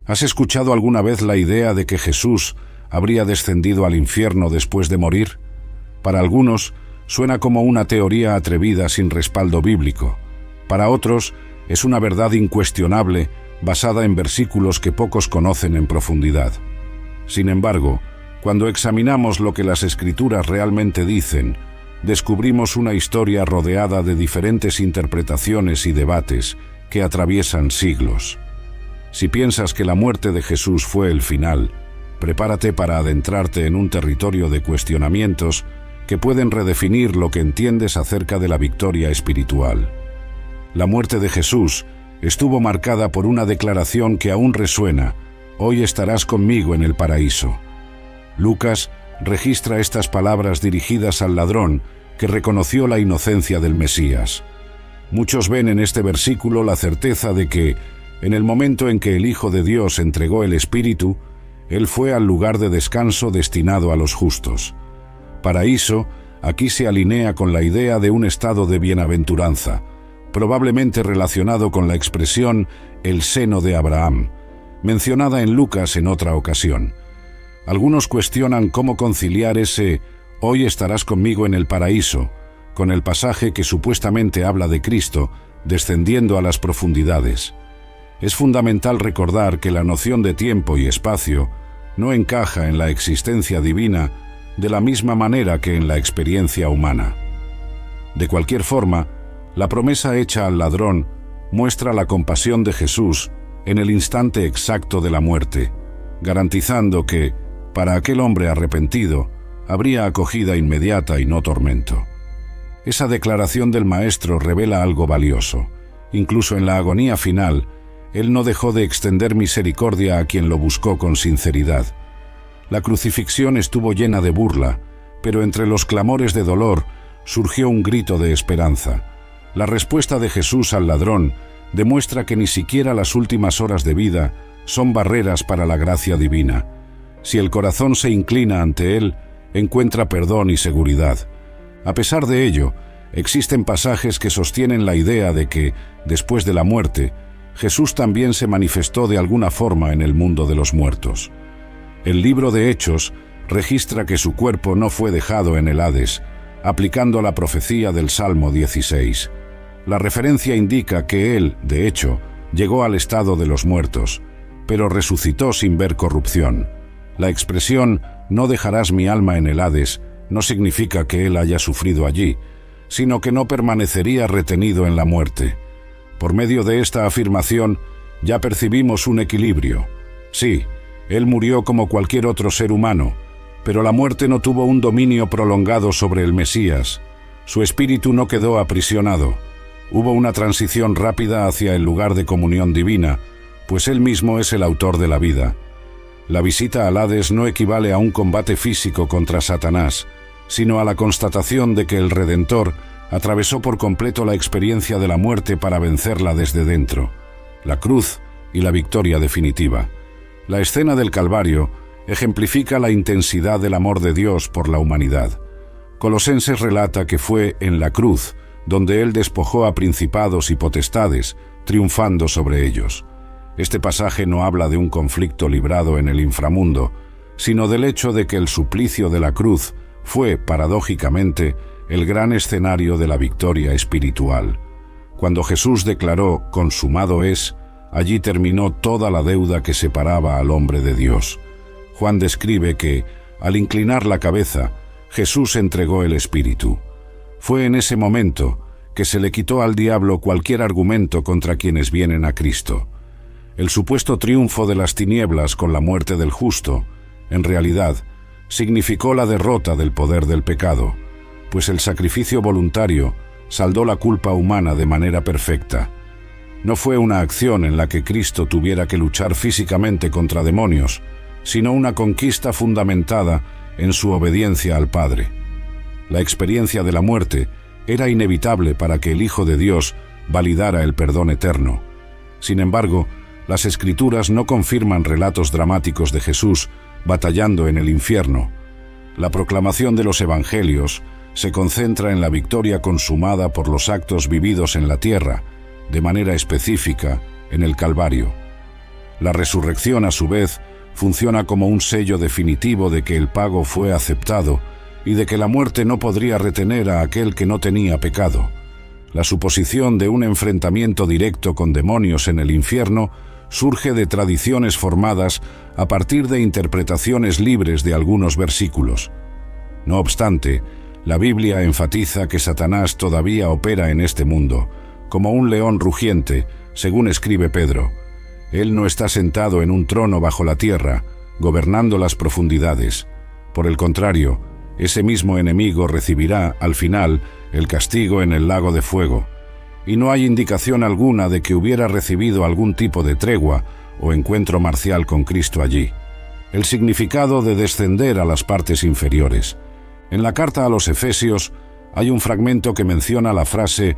¿Has escuchado alguna vez la idea de que Jesús habría descendido al infierno después de morir? Para algunos, suena como una teoría atrevida sin respaldo bíblico. Para otros, es una verdad incuestionable basada en versículos que pocos conocen en profundidad. Sin embargo, cuando examinamos lo que las Escrituras realmente dicen, descubrimos una historia rodeada de diferentes interpretaciones y debates que atraviesan siglos. Si piensas que la muerte de Jesús fue el final, prepárate para adentrarte en un territorio de cuestionamientos que pueden redefinir lo que entiendes acerca de la victoria espiritual. La muerte de Jesús estuvo marcada por una declaración que aún resuena: «Hoy estarás conmigo en el paraíso». Lucas registra estas palabras dirigidas al ladrón que reconoció la inocencia del Mesías. Muchos ven en este versículo la certeza de que, en el momento en que el Hijo de Dios entregó el Espíritu, Él fue al lugar de descanso destinado a los justos. Paraíso aquí se alinea con la idea de un estado de bienaventuranza, probablemente relacionado con la expresión «el seno de Abraham», mencionada en Lucas en otra ocasión. Algunos cuestionan cómo conciliar ese «hoy estarás conmigo en el paraíso» con el pasaje que supuestamente habla de Cristo descendiendo a las profundidades. Es fundamental recordar que la noción de tiempo y espacio no encaja en la existencia divina de la misma manera que en la experiencia humana. De cualquier forma, la promesa hecha al ladrón muestra la compasión de Jesús en el instante exacto de la muerte, garantizando que, para aquel hombre arrepentido, habría acogida inmediata y no tormento. Esa declaración del Maestro revela algo valioso. Incluso en la agonía final, Él no dejó de extender misericordia a quien lo buscó con sinceridad. La crucifixión estuvo llena de burla, pero entre los clamores de dolor surgió un grito de esperanza. La respuesta de Jesús al ladrón demuestra que ni siquiera las últimas horas de vida son barreras para la gracia divina. Si el corazón se inclina ante Él, encuentra perdón y seguridad. A pesar de ello, existen pasajes que sostienen la idea de que, después de la muerte, Jesús también se manifestó de alguna forma en el mundo de los muertos. El libro de Hechos registra que su cuerpo no fue dejado en el Hades, aplicando la profecía del Salmo 16. La referencia indica que Él, de hecho, llegó al estado de los muertos, pero resucitó sin ver corrupción. La expresión «no dejarás mi alma en el Hades» no significa que Él haya sufrido allí, sino que no permanecería retenido en la muerte. Por medio de esta afirmación, ya percibimos un equilibrio. Sí, Él murió como cualquier otro ser humano, pero la muerte no tuvo un dominio prolongado sobre el Mesías. Su espíritu no quedó aprisionado. Hubo una transición rápida hacia el lugar de comunión divina, pues Él mismo es el autor de la vida. La visita al Hades no equivale a un combate físico contra Satanás, sino a la constatación de que el Redentor atravesó por completo la experiencia de la muerte para vencerla desde dentro, la cruz y la victoria definitiva. La escena del Calvario ejemplifica la intensidad del amor de Dios por la humanidad. Colosenses relata que fue en la cruz donde Él despojó a principados y potestades, triunfando sobre ellos. Este pasaje no habla de un conflicto librado en el inframundo, sino del hecho de que el suplicio de la cruz fue, paradójicamente, el gran escenario de la victoria espiritual. Cuando Jesús declaró «consumado es», allí terminó toda la deuda que separaba al hombre de Dios. Juan describe que, al inclinar la cabeza, Jesús entregó el Espíritu. Fue en ese momento que se le quitó al diablo cualquier argumento contra quienes vienen a Cristo. El supuesto triunfo de las tinieblas con la muerte del justo, en realidad, significó la derrota del poder del pecado, pues el sacrificio voluntario saldó la culpa humana de manera perfecta. No fue una acción en la que Cristo tuviera que luchar físicamente contra demonios, sino una conquista fundamentada en su obediencia al Padre. La experiencia de la muerte era inevitable para que el Hijo de Dios validara el perdón eterno. Sin embargo, las Escrituras no confirman relatos dramáticos de Jesús batallando en el infierno. La proclamación de los Evangelios se concentra en la victoria consumada por los actos vividos en la tierra, de manera específica en el Calvario. La resurrección, a su vez, funciona como un sello definitivo de que el pago fue aceptado y de que la muerte no podría retener a aquel que no tenía pecado. La suposición de un enfrentamiento directo con demonios en el infierno surge de tradiciones formadas a partir de interpretaciones libres de algunos versículos. No obstante, la Biblia enfatiza que Satanás todavía opera en este mundo, como un león rugiente, según escribe Pedro. Él no está sentado en un trono bajo la tierra, gobernando las profundidades. Por el contrario, ese mismo enemigo recibirá, al final, el castigo en el lago de fuego. Y no hay indicación alguna de que hubiera recibido algún tipo de tregua o encuentro marcial con Cristo allí. El significado de descender a las partes inferiores. En la carta a los Efesios hay un fragmento que menciona la frase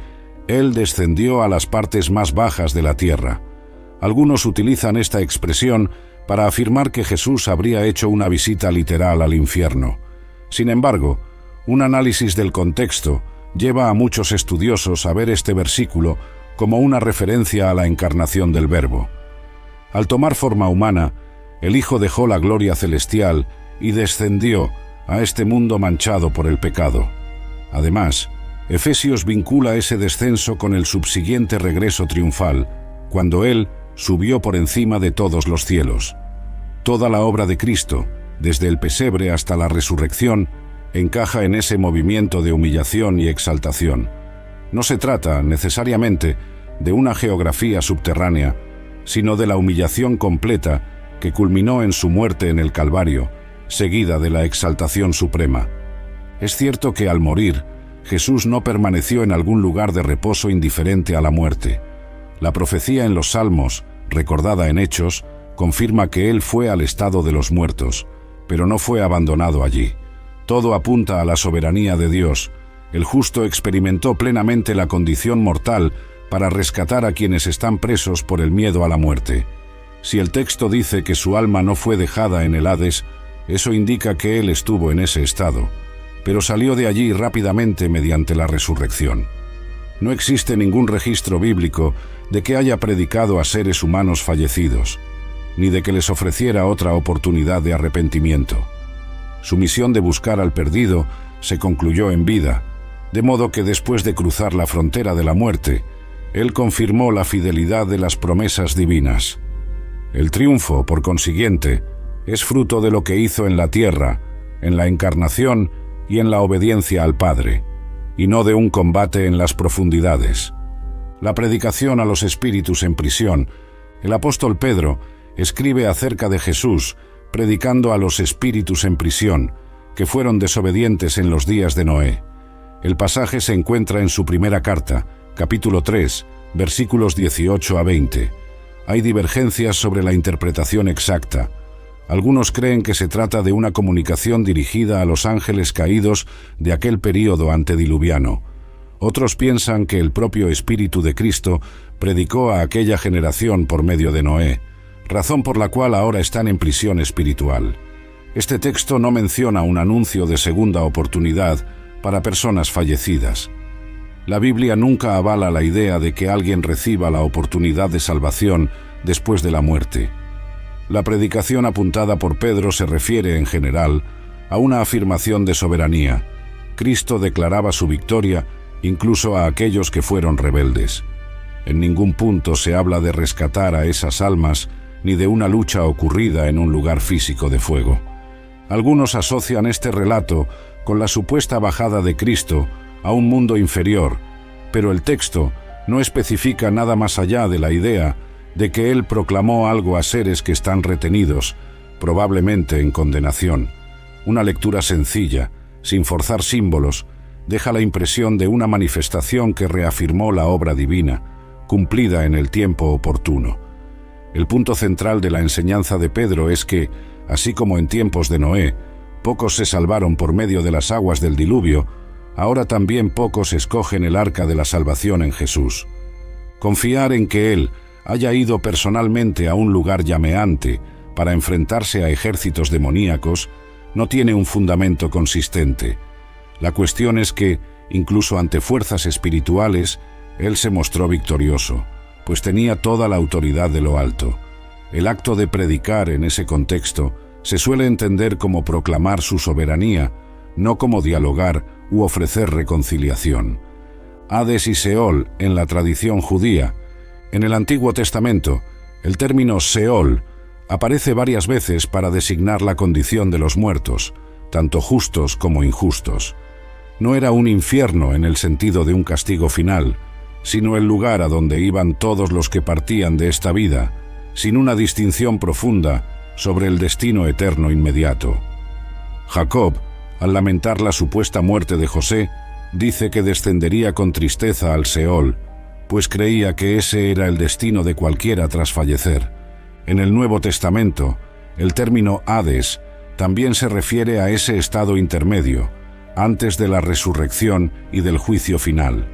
«Él descendió a las partes más bajas de la tierra». Algunos utilizan esta expresión para afirmar que Jesús habría hecho una visita literal al infierno. Sin embargo, un análisis del contexto lleva a muchos estudiosos a ver este versículo como una referencia a la encarnación del Verbo. Al tomar forma humana, el Hijo dejó la gloria celestial y descendió a este mundo manchado por el pecado. Además, Efesios vincula ese descenso con el subsiguiente regreso triunfal, cuando Él subió por encima de todos los cielos. Toda la obra de Cristo, desde el pesebre hasta la resurrección, encaja en ese movimiento de humillación y exaltación. No se trata, necesariamente, de una geografía subterránea, sino de la humillación completa que culminó en su muerte en el Calvario, seguida de la exaltación suprema. Es cierto que al morir, Jesús no permaneció en algún lugar de reposo indiferente a la muerte. La profecía en los Salmos, recordada en Hechos, confirma que Él fue al estado de los muertos, pero no fue abandonado allí. Todo apunta a la soberanía de Dios. El justo experimentó plenamente la condición mortal para rescatar a quienes están presos por el miedo a la muerte. Si el texto dice que su alma no fue dejada en el Hades, eso indica que Él estuvo en ese estado, pero salió de allí rápidamente mediante la resurrección. No existe ningún registro bíblico de que haya predicado a seres humanos fallecidos, ni de que les ofreciera otra oportunidad de arrepentimiento. Su misión de buscar al perdido se concluyó en vida, de modo que después de cruzar la frontera de la muerte, Él confirmó la fidelidad de las promesas divinas. El triunfo, por consiguiente, es fruto de lo que hizo en la tierra, en la encarnación y en la obediencia al Padre, y no de un combate en las profundidades. La predicación a los espíritus en prisión. El apóstol Pedro escribe acerca de Jesús predicando a los espíritus en prisión, que fueron desobedientes en los días de Noé. El pasaje se encuentra en su primera carta, capítulo 3, versículos 18 a 20. Hay divergencias sobre la interpretación exacta. Algunos creen que se trata de una comunicación dirigida a los ángeles caídos de aquel período antediluviano. Otros piensan que el propio Espíritu de Cristo predicó a aquella generación por medio de Noé, razón por la cual ahora están en prisión espiritual. Este texto no menciona un anuncio de segunda oportunidad para personas fallecidas. La Biblia nunca avala la idea de que alguien reciba la oportunidad de salvación después de la muerte. La predicación apuntada por Pedro se refiere, en general, a una afirmación de soberanía. Cristo declaraba su victoria incluso a aquellos que fueron rebeldes. En ningún punto se habla de rescatar a esas almas ni de una lucha ocurrida en un lugar físico de fuego. Algunos asocian este relato con la supuesta bajada de Cristo a un mundo inferior, pero el texto no especifica nada más allá de la idea de que Él proclamó algo a seres que están retenidos, probablemente en condenación. Una lectura sencilla, sin forzar símbolos, deja la impresión de una manifestación que reafirmó la obra divina, cumplida en el tiempo oportuno. El punto central de la enseñanza de Pedro es que, así como en tiempos de Noé, pocos se salvaron por medio de las aguas del diluvio, ahora también pocos escogen el arca de la salvación en Jesús. Confiar en que Él haya ido personalmente a un lugar llameante para enfrentarse a ejércitos demoníacos no tiene un fundamento consistente. La cuestión es que, incluso ante fuerzas espirituales, Él se mostró victorioso, pues tenía toda la autoridad de lo alto. El acto de predicar en ese contexto se suele entender como proclamar su soberanía, no como dialogar u ofrecer reconciliación. Hades y Seol en la tradición judía. En el Antiguo Testamento, el término Seol aparece varias veces para designar la condición de los muertos, tanto justos como injustos. No era un infierno en el sentido de un castigo final, sino el lugar a donde iban todos los que partían de esta vida, sin una distinción profunda sobre el destino eterno inmediato. Jacob, al lamentar la supuesta muerte de José, dice que descendería con tristeza al Seol, pues creía que ese era el destino de cualquiera tras fallecer. En el Nuevo Testamento, el término Hades también se refiere a ese estado intermedio, antes de la resurrección y del juicio final.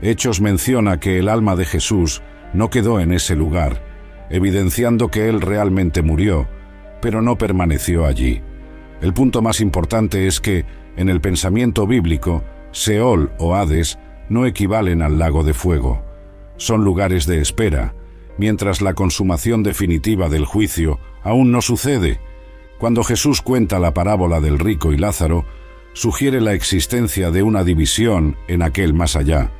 Hechos menciona que el alma de Jesús no quedó en ese lugar, evidenciando que él realmente murió, pero no permaneció allí. El punto más importante es que, en el pensamiento bíblico, Seol o Hades no equivalen al lago de fuego. Son lugares de espera, mientras la consumación definitiva del juicio aún no sucede. Cuando Jesús cuenta la parábola del rico y Lázaro, sugiere la existencia de una división en aquel más allá,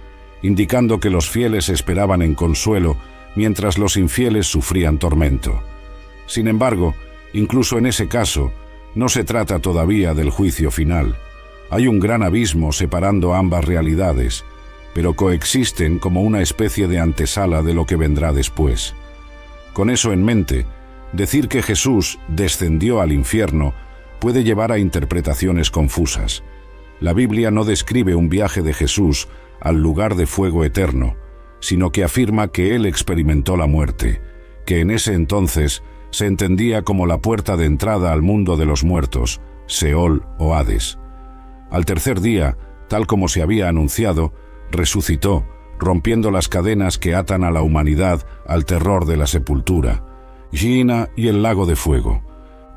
indicando que los fieles esperaban en consuelo mientras los infieles sufrían tormento. Sin embargo, incluso en ese caso, no se trata todavía del juicio final. Hay un gran abismo separando ambas realidades, pero coexisten como una especie de antesala de lo que vendrá después. Con eso en mente, decir que Jesús descendió al infierno puede llevar a interpretaciones confusas. La Biblia no describe un viaje de Jesús al lugar de fuego eterno, sino que afirma que él experimentó la muerte, que en ese entonces se entendía como la puerta de entrada al mundo de los muertos, Seol o Hades. Al tercer día, tal como se había anunciado, resucitó, rompiendo las cadenas que atan a la humanidad al terror de la sepultura. Gehenna y el lago de fuego.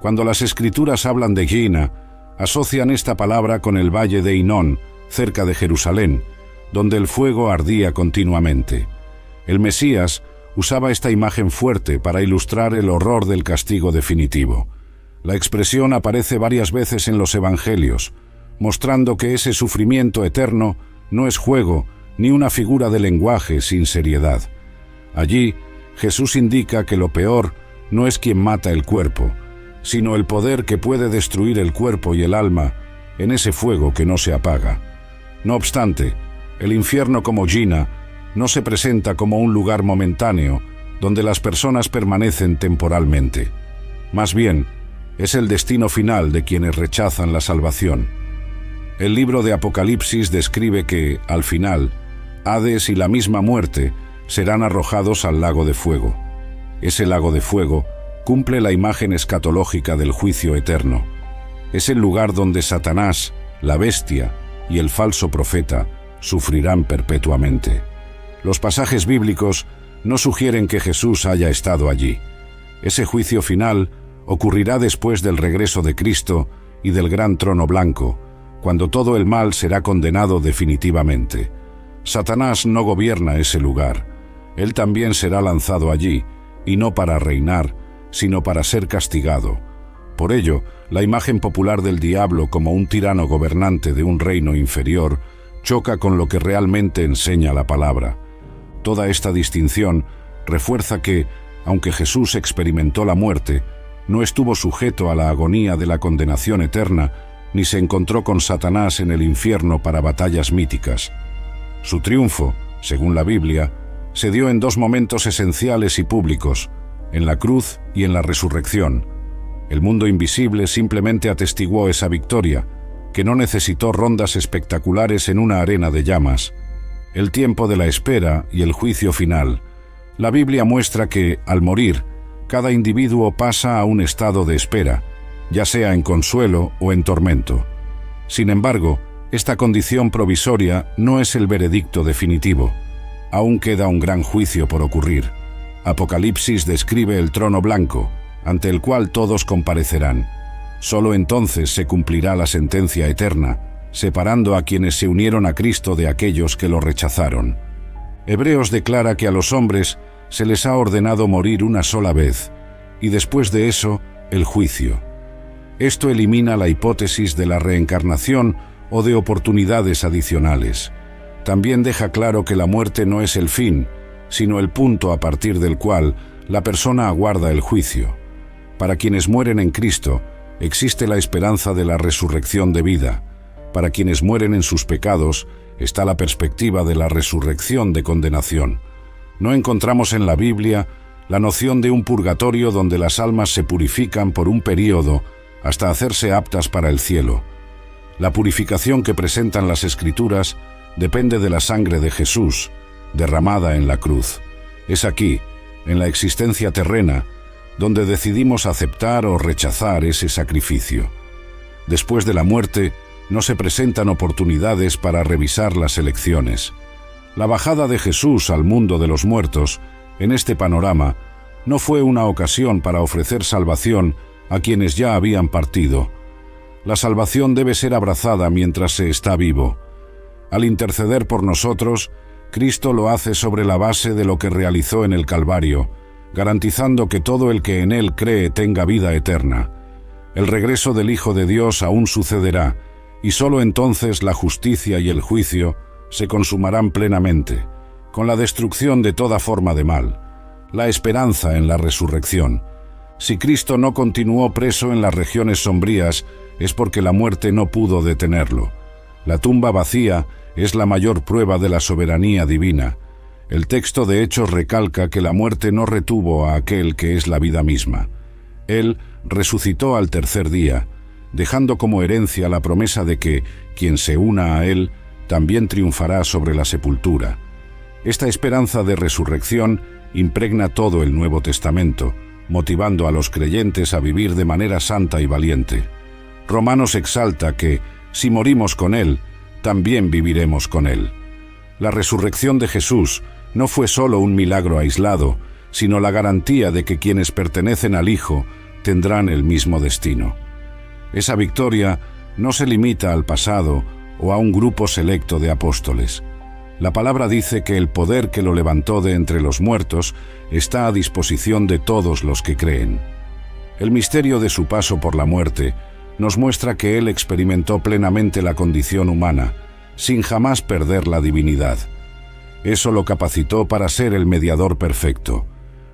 Cuando las Escrituras hablan de Gehenna, asocian esta palabra con el valle de Hinón, cerca de Jerusalén, donde el fuego ardía continuamente. El Mesías usaba esta imagen fuerte para ilustrar el horror del castigo definitivo. La expresión aparece varias veces en los Evangelios, mostrando que ese sufrimiento eterno no es juego ni una figura de lenguaje sin seriedad. Allí, Jesús indica que lo peor no es quien mata el cuerpo, sino el poder que puede destruir el cuerpo y el alma en ese fuego que no se apaga. No obstante, el infierno como Gehenna no se presenta como un lugar momentáneo donde las personas permanecen temporalmente. Más bien, es el destino final de quienes rechazan la salvación. El libro de Apocalipsis describe que, al final, Hades y la misma muerte serán arrojados al lago de fuego. Ese lago de fuego cumple la imagen escatológica del juicio eterno. Es el lugar donde Satanás, la bestia y el falso profeta sufrirán perpetuamente. Los pasajes bíblicos no sugieren que Jesús haya estado allí. Ese juicio final ocurrirá después del regreso de Cristo y del gran trono blanco, cuando todo el mal será condenado definitivamente. Satanás no gobierna ese lugar. Él también será lanzado allí, y no para reinar, sino para ser castigado. Por ello, la imagen popular del diablo como un tirano gobernante de un reino inferior choca con lo que realmente enseña la palabra. Toda esta distinción refuerza que, aunque Jesús experimentó la muerte, no estuvo sujeto a la agonía de la condenación eterna, ni se encontró con Satanás en el infierno para batallas míticas. Su triunfo, según la Biblia, se dio en dos momentos esenciales y públicos, en la cruz y en la resurrección. El mundo invisible simplemente atestiguó esa victoria, que no necesitó rondas espectaculares en una arena de llamas. El tiempo de la espera y el juicio final. La Biblia muestra que, al morir, cada individuo pasa a un estado de espera, ya sea en consuelo o en tormento. Sin embargo, esta condición provisoria no es el veredicto definitivo. Aún queda un gran juicio por ocurrir. Apocalipsis describe el trono blanco, ante el cual todos comparecerán. Solo entonces se cumplirá la sentencia eterna, separando a quienes se unieron a Cristo de aquellos que lo rechazaron. Hebreos declara que a los hombres se les ha ordenado morir una sola vez, y después de eso, el juicio. Esto elimina la hipótesis de la reencarnación o de oportunidades adicionales. También deja claro que la muerte no es el fin, sino el punto a partir del cual la persona aguarda el juicio. Para quienes mueren en Cristo, existe la esperanza de la resurrección de vida. Para quienes mueren en sus pecados, está la perspectiva de la resurrección de condenación. No encontramos en la Biblia la noción de un purgatorio donde las almas se purifican por un período hasta hacerse aptas para el cielo. La purificación que presentan las Escrituras depende de la sangre de Jesús, derramada en la cruz. Es aquí, en la existencia terrena, donde decidimos aceptar o rechazar ese sacrificio. Después de la muerte, no se presentan oportunidades para revisar las elecciones. La bajada de Jesús al mundo de los muertos, en este panorama, no fue una ocasión para ofrecer salvación a quienes ya habían partido. La salvación debe ser abrazada mientras se está vivo. Al interceder por nosotros, Cristo lo hace sobre la base de lo que realizó en el Calvario, garantizando que todo el que en Él cree tenga vida eterna. El regreso del Hijo de Dios aún sucederá, y solo entonces la justicia y el juicio se consumarán plenamente, con la destrucción de toda forma de mal, la esperanza en la resurrección. Si Cristo no continuó preso en las regiones sombrías, es porque la muerte no pudo detenerlo. La tumba vacía es la mayor prueba de la soberanía divina. El texto de Hechos recalca que la muerte no retuvo a aquel que es la vida misma. Él resucitó al tercer día, dejando como herencia la promesa de que quien se una a Él también triunfará sobre la sepultura. Esta esperanza de resurrección impregna todo el Nuevo Testamento, motivando a los creyentes a vivir de manera santa y valiente. Romanos exalta que, si morimos con Él, también viviremos con Él. La resurrección de Jesús no fue solo un milagro aislado, sino la garantía de que quienes pertenecen al Hijo tendrán el mismo destino. Esa victoria no se limita al pasado o a un grupo selecto de apóstoles. La palabra dice que el poder que lo levantó de entre los muertos está a disposición de todos los que creen. El misterio de su paso por la muerte nos muestra que Él experimentó plenamente la condición humana, sin jamás perder la divinidad. Eso lo capacitó para ser el mediador perfecto.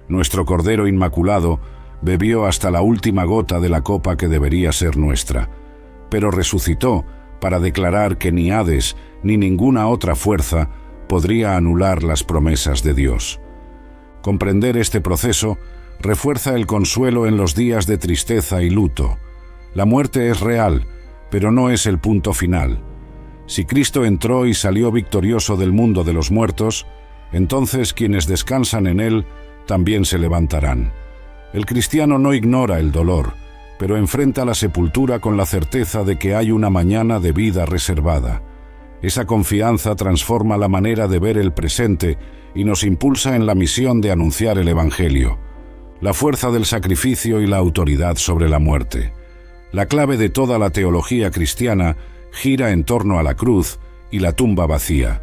Nuestro Cordero Inmaculado bebió hasta la última gota de la copa que debería ser nuestra, pero resucitó para declarar que ni Hades ni ninguna otra fuerza podría anular las promesas de Dios. Comprender este proceso refuerza el consuelo en los días de tristeza y luto. La muerte es real, pero no es el punto final. Si Cristo entró y salió victorioso del mundo de los muertos, entonces quienes descansan en Él también se levantarán. El cristiano no ignora el dolor, pero enfrenta la sepultura con la certeza de que hay una mañana de vida reservada. Esa confianza transforma la manera de ver el presente y nos impulsa en la misión de anunciar el Evangelio. La fuerza del sacrificio y la autoridad sobre la muerte. La clave de toda la teología cristiana gira en torno a la cruz y la tumba vacía.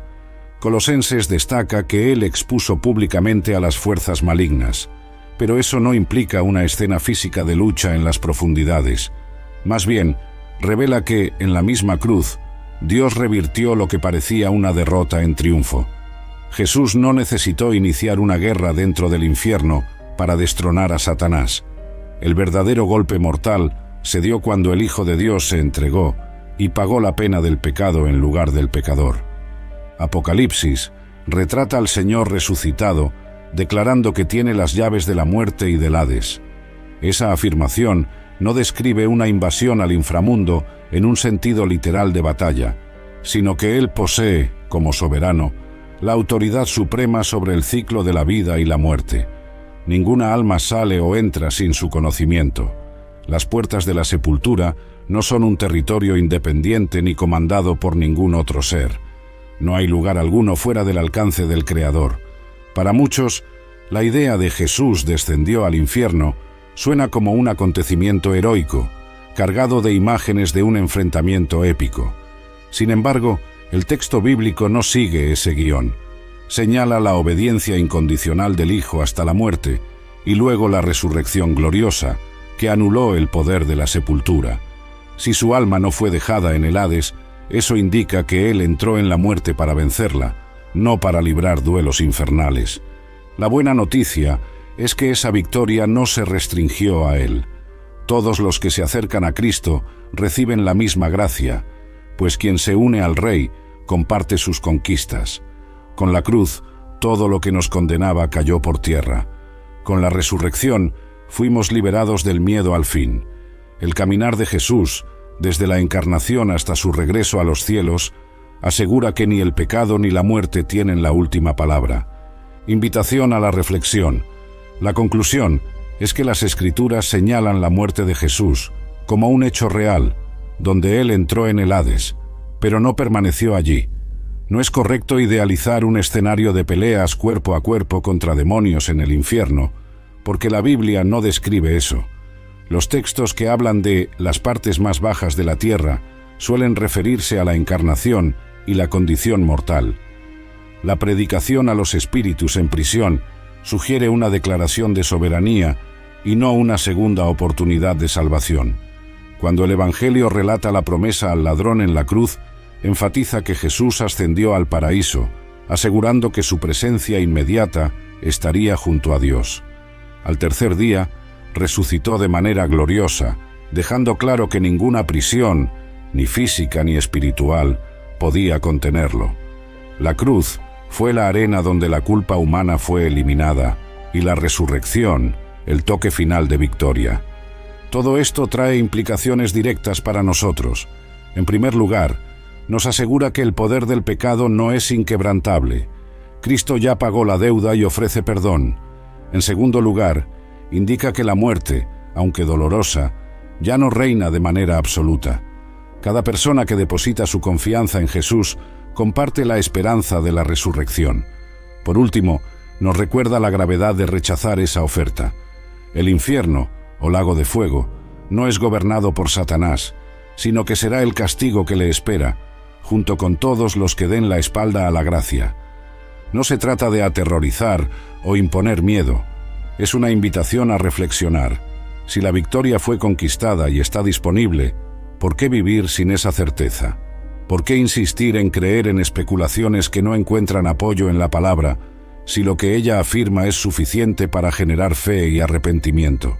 Colosenses destaca que Él expuso públicamente a las fuerzas malignas, pero eso no implica una escena física de lucha en las profundidades. Más bien, revela que, en la misma cruz, Dios revirtió lo que parecía una derrota en triunfo. Jesús no necesitó iniciar una guerra dentro del infierno para destronar a Satanás. El verdadero golpe mortal se dio cuando el Hijo de Dios se entregó y pagó la pena del pecado en lugar del pecador. Apocalipsis retrata al Señor resucitado, declarando que tiene las llaves de la muerte y del Hades. Esa afirmación no describe una invasión al inframundo en un sentido literal de batalla, sino que Él posee, como soberano, la autoridad suprema sobre el ciclo de la vida y la muerte. Ninguna alma sale o entra sin su conocimiento. Las puertas de la sepultura no son un territorio independiente ni comandado por ningún otro ser. No hay lugar alguno fuera del alcance del Creador. Para muchos, la idea de Jesús descendió al infierno suena como un acontecimiento heroico, cargado de imágenes de un enfrentamiento épico. Sin embargo, el texto bíblico no sigue ese guión. Señala la obediencia incondicional del Hijo hasta la muerte y luego la resurrección gloriosa, que anuló el poder de la sepultura. Si su alma no fue dejada en el Hades, eso indica que él entró en la muerte para vencerla, no para librar duelos infernales. La buena noticia es que esa victoria no se restringió a él. Todos los que se acercan a Cristo reciben la misma gracia, pues quien se une al Rey comparte sus conquistas. Con la cruz, todo lo que nos condenaba cayó por tierra. Con la resurrección, fuimos liberados del miedo al fin. El caminar de Jesús, desde la encarnación hasta su regreso a los cielos, asegura que ni el pecado ni la muerte tienen la última palabra. Invitación a la reflexión. La conclusión es que las Escrituras señalan la muerte de Jesús como un hecho real, donde él entró en el Hades, pero no permaneció allí. No es correcto idealizar un escenario de peleas cuerpo a cuerpo contra demonios en el infierno, porque la Biblia no describe eso. Los textos que hablan de las partes más bajas de la tierra suelen referirse a la encarnación y la condición mortal. La predicación a los espíritus en prisión sugiere una declaración de soberanía y no una segunda oportunidad de salvación. Cuando el Evangelio relata la promesa al ladrón en la cruz, enfatiza que Jesús ascendió al paraíso, asegurando que su presencia inmediata estaría junto a Dios. Al tercer día, resucitó de manera gloriosa, dejando claro que ninguna prisión, ni física ni espiritual, podía contenerlo. La cruz fue la arena donde la culpa humana fue eliminada, y la resurrección, el toque final de victoria. Todo esto trae implicaciones directas para nosotros. En primer lugar, nos asegura que el poder del pecado no es inquebrantable. Cristo ya pagó la deuda y ofrece perdón. En segundo lugar, indica que la muerte, aunque dolorosa, ya no reina de manera absoluta. Cada persona que deposita su confianza en Jesús comparte la esperanza de la resurrección. Por último, nos recuerda la gravedad de rechazar esa oferta. El infierno, o lago de fuego, no es gobernado por Satanás, sino que será el castigo que le espera, junto con todos los que den la espalda a la gracia. No se trata de aterrorizar o imponer miedo, es una invitación a reflexionar. Si la victoria fue conquistada y está disponible, ¿por qué vivir sin esa certeza? ¿Por qué insistir en creer en especulaciones que no encuentran apoyo en la palabra, si lo que ella afirma es suficiente para generar fe y arrepentimiento?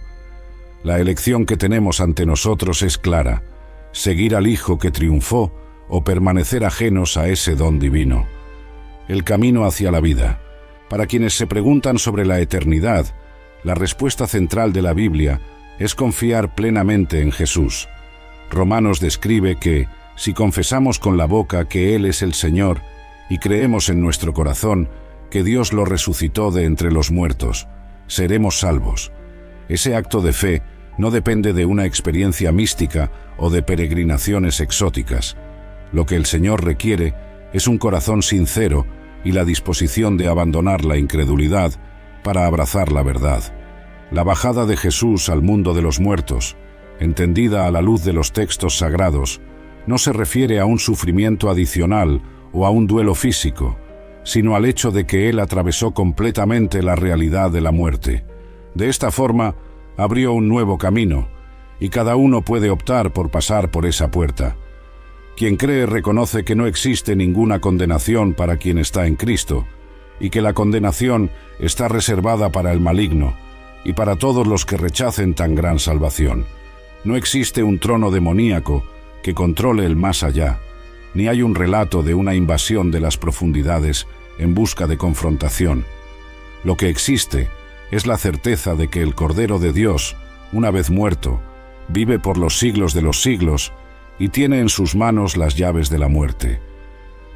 La elección que tenemos ante nosotros es clara: seguir al Hijo que triunfó o permanecer ajenos a ese don divino. El camino hacia la vida. Para quienes se preguntan sobre la eternidad, la respuesta central de la Biblia es confiar plenamente en Jesús. Romanos describe que, si confesamos con la boca que Él es el Señor y creemos en nuestro corazón que Dios lo resucitó de entre los muertos, seremos salvos. Ese acto de fe no depende de una experiencia mística o de peregrinaciones exóticas. Lo que el Señor requiere es un corazón sincero y la disposición de abandonar la incredulidad para abrazar la verdad. La bajada de Jesús al mundo de los muertos, entendida a la luz de los textos sagrados, no se refiere a un sufrimiento adicional o a un duelo físico, sino al hecho de que Él atravesó completamente la realidad de la muerte. De esta forma, abrió un nuevo camino, y cada uno puede optar por pasar por esa puerta. Quien cree reconoce que no existe ninguna condenación para quien está en Cristo, y que la condenación está reservada para el maligno y para todos los que rechacen tan gran salvación. No existe un trono demoníaco que controle el más allá, ni hay un relato de una invasión de las profundidades en busca de confrontación. Lo que existe es la certeza de que el Cordero de Dios, una vez muerto, vive por los siglos de los siglos y tiene en sus manos las llaves de la muerte.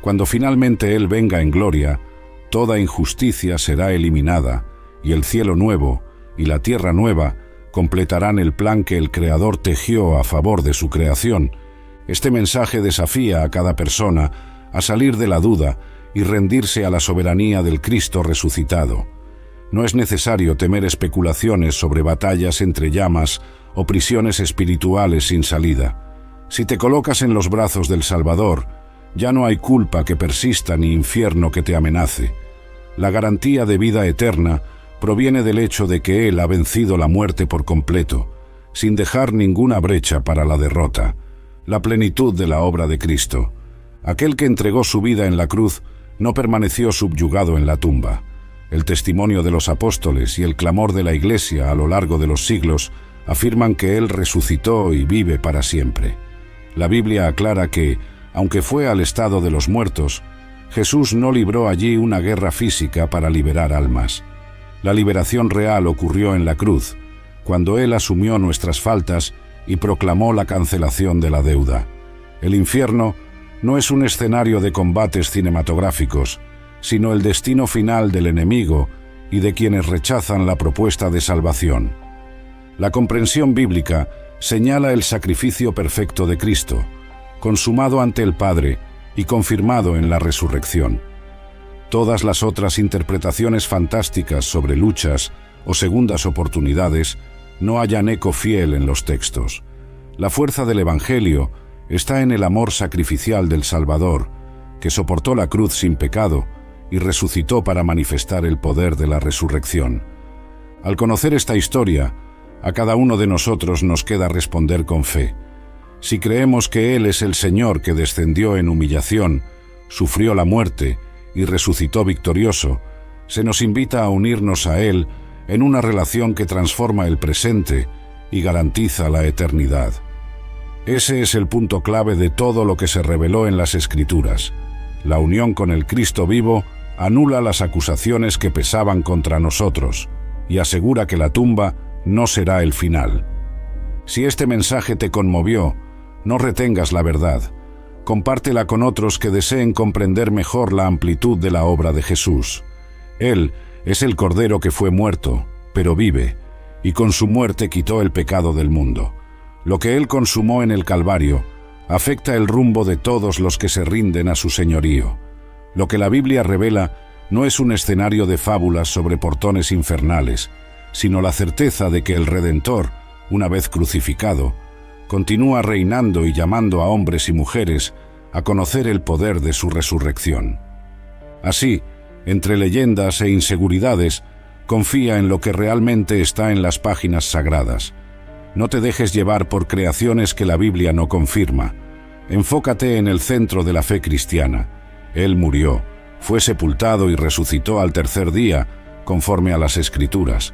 Cuando finalmente Él venga en gloria, toda injusticia será eliminada, y el cielo nuevo y la tierra nueva completarán el plan que el Creador tejió a favor de su creación. Este mensaje desafía a cada persona a salir de la duda y rendirse a la soberanía del Cristo resucitado. No es necesario temer especulaciones sobre batallas entre llamas o prisiones espirituales sin salida. Si te colocas en los brazos del Salvador, ya no hay culpa que persista ni infierno que te amenace. La garantía de vida eterna proviene del hecho de que Él ha vencido la muerte por completo, sin dejar ninguna brecha para la derrota, la plenitud de la obra de Cristo. Aquel que entregó su vida en la cruz no permaneció subyugado en la tumba. El testimonio de los apóstoles y el clamor de la Iglesia a lo largo de los siglos afirman que Él resucitó y vive para siempre. La Biblia aclara que, aunque fue al estado de los muertos, Jesús no libró allí una guerra física para liberar almas. La liberación real ocurrió en la cruz, cuando Él asumió nuestras faltas y proclamó la cancelación de la deuda. El infierno no es un escenario de combates cinematográficos, sino el destino final del enemigo y de quienes rechazan la propuesta de salvación. La comprensión bíblica señala el sacrificio perfecto de Cristo, consumado ante el Padre y confirmado en la resurrección. Todas las otras interpretaciones fantásticas sobre luchas o segundas oportunidades no hallan eco fiel en los textos. La fuerza del Evangelio está en el amor sacrificial del Salvador, que soportó la cruz sin pecado y resucitó para manifestar el poder de la resurrección. Al conocer esta historia, a cada uno de nosotros nos queda responder con fe. Si creemos que Él es el Señor que descendió en humillación, sufrió la muerte y resucitó victorioso, se nos invita a unirnos a Él en una relación que transforma el presente y garantiza la eternidad. Ese es el punto clave de todo lo que se reveló en las Escrituras. La unión con el Cristo vivo anula las acusaciones que pesaban contra nosotros y asegura que la tumba no será el final. Si este mensaje te conmovió, no retengas la verdad. Compártela con otros que deseen comprender mejor la amplitud de la obra de Jesús. Él es el Cordero que fue muerto, pero vive, y con su muerte quitó el pecado del mundo. Lo que Él consumó en el Calvario afecta el rumbo de todos los que se rinden a su señorío. Lo que la Biblia revela no es un escenario de fábulas sobre portones infernales, sino la certeza de que el Redentor, una vez crucificado, continúa reinando y llamando a hombres y mujeres a conocer el poder de su resurrección. Así, entre leyendas e inseguridades, confía en lo que realmente está en las páginas sagradas. No te dejes llevar por creaciones que la Biblia no confirma. Enfócate en el centro de la fe cristiana. Él murió, fue sepultado y resucitó al tercer día, conforme a las Escrituras.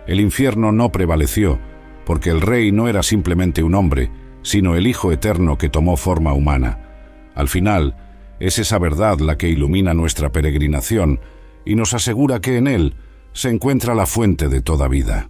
El infierno no prevaleció, porque el Rey no era simplemente un hombre, sino el Hijo eterno que tomó forma humana. Al final, es esa verdad la que ilumina nuestra peregrinación y nos asegura que en Él se encuentra la fuente de toda vida.